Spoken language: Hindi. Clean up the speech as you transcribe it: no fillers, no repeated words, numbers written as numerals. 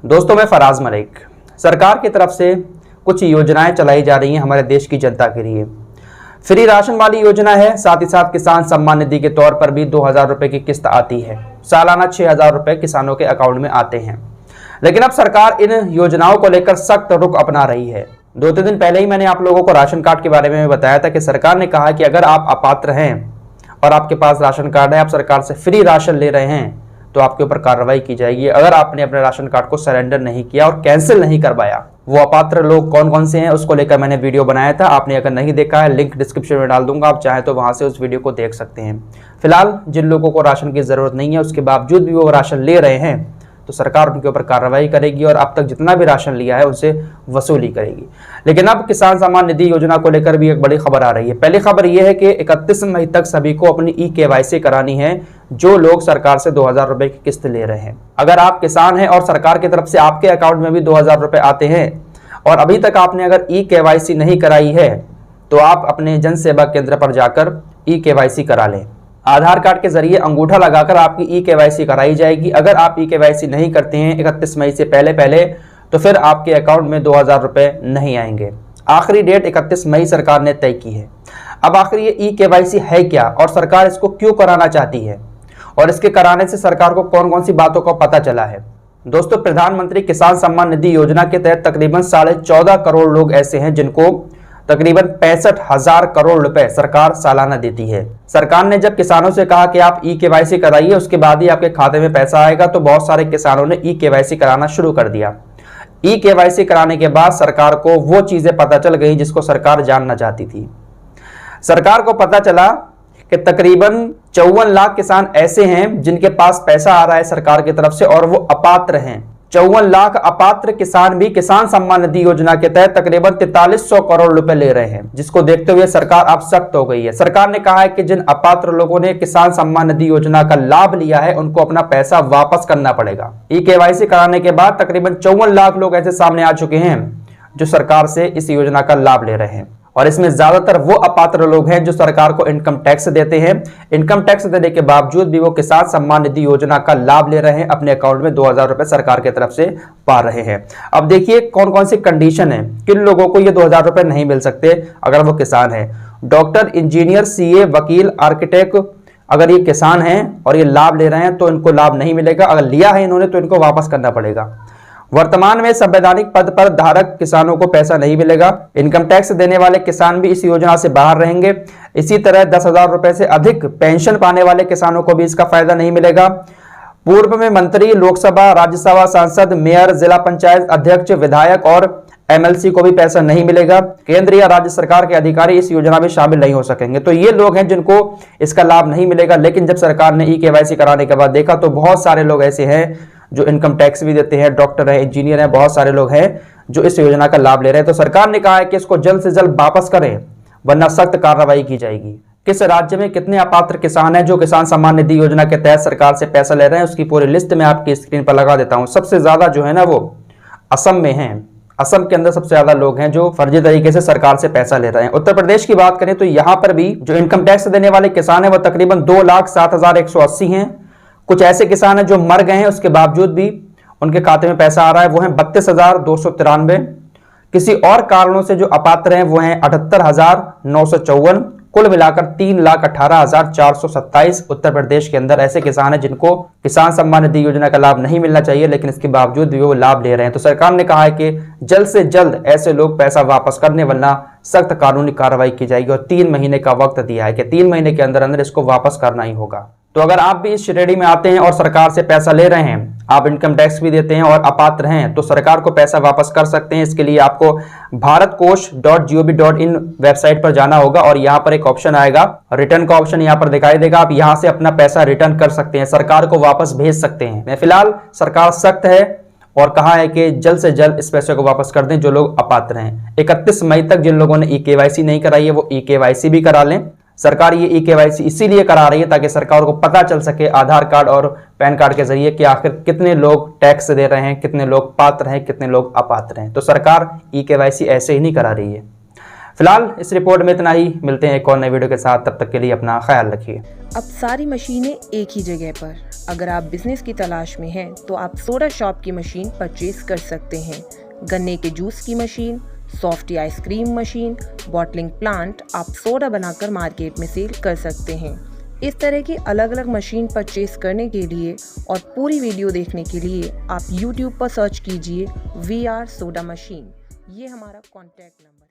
दोस्तों, मैं फराज मलिक। सरकार की तरफ से कुछ योजनाएं चलाई जा रही हैं हमारे देश की जनता के लिए। फ्री राशन वाली योजना है, साथ ही साथ किसान सम्मान निधि के तौर पर भी 2000 रुपए की किस्त आती है। सालाना 6000 रुपए किसानों के अकाउंट में आते हैं। लेकिन अब सरकार इन योजनाओं को लेकर सख्त रुख अपना रही है। 2-3 दिन पहले ही मैंने आप लोगों को राशन कार्ड के बारे में बताया था कि सरकार ने कहा कि अगर आप अपात्र हैं और आपके पास राशन कार्ड है, आप सरकार से फ्री राशन ले रहे हैं, तो आपके ऊपर कार्रवाई की जाएगी अगर आपने अपने राशन कार्ड को सरेंडर नहीं किया और कैंसिल नहीं करवाया। वो अपात्र लोग कौन कौन से हैं उसको लेकर मैंने वीडियो बनाया था। आपने अगर नहीं देखा है, लिंक डिस्क्रिप्शन में डाल दूंगा, आप चाहें तो वहां से उस वीडियो को देख सकते हैं। फिलहाल जिन लोगों को राशन की जरूरत नहीं है, उसके बावजूद भी वो राशन ले रहे हैं, तो सरकार उनके ऊपर कार्रवाई करेगी और अब तक जितना भी राशन लिया है उनसे वसूली करेगी। लेकिन अब किसान सम्मान निधि योजना को लेकर भी एक बड़ी खबर आ रही है। पहली खबर यह है कि 31 मई तक सभी को अपनी ई-KYC करानी है, जो लोग सरकार से 2000 रुपए की किस्त ले रहे हैं। अगर आप किसान हैं और सरकार की तरफ से आपके अकाउंट में भी 2000 रुपए आते हैं और अभी तक आपने अगर ई-KYC नहीं कराई है, तो आप अपने जन सेवा केंद्र पर जाकर ई-KYC करा लें। आधार कार्ड के जरिए अंगूठा लगाकर आपकी ई-KYC कराई जाएगी। अगर आप ई-KYC नहीं करते हैं 31 मई से पहले तो फिर आपके अकाउंट में 2000 रुपए नहीं आएंगे। आखिरी डेट 31 मई सरकार ने तय की है। अब आखिर ये ई-KYC है क्या और सरकार इसको क्यों कराना चाहती है और इसके कराने से सरकार को कौन कौन सी बातों का पता चला है। दोस्तों, प्रधानमंत्री किसान सम्मान निधि योजना के तहत तकरीबन 14.5 करोड़ लोग ऐसे हैं जिनको तकरीबन 65,000 करोड़ रुपए सरकार सालाना देती है। सरकार ने जब किसानों से कहा कि आप ई-KYC कराइए, उसके बाद ही आपके खाते में पैसा आएगा, तो बहुत सारे किसानों ने ई-KYC कराना शुरू कर दिया। ई-KYC कराने के बाद सरकार को वो चीजें पता चल गई जिसको सरकार जानना चाहती थी। सरकार को पता चला कि तकरीबन 54 लाख किसान ऐसे हैं जिनके पास पैसा आ रहा है सरकार की तरफ से और वो अपात्र हैं। 54 लाख अपात्र किसान भी किसान सम्मान निधि योजना के तहत तकरीबन 4300 करोड़ रुपए ले रहे हैं, जिसको देखते हुए सरकार अब सख्त हो गई है। सरकार ने कहा है कि जिन अपात्र लोगों ने किसान सम्मान निधि योजना का लाभ लिया है, उनको अपना पैसा वापस करना पड़ेगा। ई-KYC कराने के बाद तकरीबन 54 लाख लोग ऐसे सामने आ चुके हैं जो सरकार से इस योजना का लाभ ले रहे हैं और इसमें ज्यादातर वो अपात्र लोग हैं जो सरकार को इनकम टैक्स देते हैं। इनकम टैक्स देने के बावजूद भी वो किसान सम्मान निधि योजना का लाभ ले रहे हैं, अपने अकाउंट में 2000 रुपए सरकार की तरफ से पा रहे हैं। अब देखिए कौन कौन सी कंडीशन है, किन लोगों को ये 2000 रुपए नहीं मिल सकते अगर वो किसान है। डॉक्टर, इंजीनियर, CA, वकील, आर्किटेक्ट, अगर ये किसान हैं और ये लाभ ले रहे हैं तो इनको लाभ नहीं मिलेगा। अगर लिया है इन्होंने तो इनको वापस करना पड़ेगा। वर्तमान में संवैधानिक पद पर धारक किसानों को पैसा नहीं मिलेगा। इनकम टैक्स देने वाले किसान भी इस योजना से बाहर रहेंगे। इसी तरह 10,000 रुपए से अधिक पेंशन पाने वाले किसानों को भी इसका फायदा नहीं मिलेगा। पूर्व में मंत्री, लोकसभा, राज्यसभा सांसद, मेयर, जिला पंचायत अध्यक्ष, विधायक और MLC को भी पैसा नहीं मिलेगा। केंद्र या राज्य सरकार के अधिकारी इस योजना में शामिल नहीं हो सकेंगे। तो ये लोग हैं जिनको इसका लाभ नहीं मिलेगा। लेकिन जब सरकार ने ई-KYC कराने के बाद देखा तो बहुत सारे लोग ऐसे हैं जो इनकम टैक्स भी देते हैं, डॉक्टर हैं, इंजीनियर हैं, बहुत सारे लोग हैं जो इस योजना का लाभ ले रहे हैं। तो सरकार ने कहा है कि इसको जल्द से जल्द वापस करें, वरना सख्त कार्रवाई की जाएगी। किस राज्य में कितने अपात्र किसान हैं जो किसान सम्मान निधि योजना के तहत सरकार से पैसा ले रहे हैं, उसकी पूरी लिस्ट मैं आपकी स्क्रीन पर लगा देता हूं। सबसे ज्यादा जो है ना वो असम में है। असम के अंदर सबसे ज्यादा लोग हैं जो फर्जी तरीके से सरकार से पैसा ले रहे हैं। उत्तर प्रदेश की बात करें तो यहां पर भी जो इनकम टैक्स देने वाले किसान है वो तकरीबन 2,07,180 हैं। कुछ ऐसे किसान हैं जो मर गए हैं, उसके बावजूद भी उनके खाते में पैसा आ रहा है, वो हैं 32,293। किसी और कारणों से जो अपात्र हैं वो हैं 78,954। कुल मिलाकर 3,18,427 उत्तर प्रदेश के अंदर ऐसे किसान हैं जिनको किसान सम्मान निधि योजना का लाभ नहीं मिलना चाहिए, लेकिन इसके बावजूद भी वो लाभ ले रहे हैं। तो सरकार ने कहा है कि जल्द से जल्द ऐसे लोग पैसा वापस करने, वरना सख्त कानूनी कार्रवाई की जाएगी और 3 महीने का वक्त दिया है कि 3 महीने के अंदर अंदर इसको वापस करना ही होगा। तो अगर आप भी इस श्रेणी में आते हैं और सरकार से पैसा ले रहे हैं, आप इनकम टैक्स भी देते हैं और अपात्र हैं, तो सरकार को पैसा वापस कर सकते हैं। इसके लिए आपको bharatkosh.gov.in वेबसाइट पर जाना होगा और यहाँ पर एक ऑप्शन आएगा, रिटर्न का ऑप्शन यहाँ पर दिखाई देगा। आप यहाँ से अपना पैसा रिटर्न कर सकते हैं, सरकार को वापस भेज सकते हैं। फिलहाल सरकार सख्त है और कहा है कि जल्द से जल्द इस पैसे को वापस कर दें जो लोग अपात्र हैं। 31 मई तक जिन लोगों ने ई-KYC नहीं कराई है वो ई-KYC भी करा लें। सरकार ये ई-KYC इसीलिए करा रही है ताकि सरकार को पता चल सके आधार कार्ड और पैन कार्ड के जरिए कि आखिर कितने लोग टैक्स दे रहे हैं, कितने लोग पात्र हैं, कितने लोग अपात्र हैं। तो सरकार ई-KYC ऐसे ही नहीं करा रही है। फिलहाल इस रिपोर्ट में इतना ही। मिलते हैं एक और नए वीडियो के साथ, तब तक के लिए अपना ख्याल रखिए। अब सारी मशीनें एक ही जगह पर। अगर आप बिजनेस की तलाश में हैं तो आप सोडा शॉप की मशीन परचेज कर सकते हैं। गन्ने के जूस की machine, softy ice cream machine, bottling plant आप सोडा बनाकर मार्केट में सेल कर सकते हैं। इस तरह की अलग अलग मशीन परचेज करने के लिए और पूरी वीडियो देखने के लिए आप YouTube पर सर्च कीजिए VR सोडा मशीन। ये हमारा कॉन्टैक्ट नंबर है।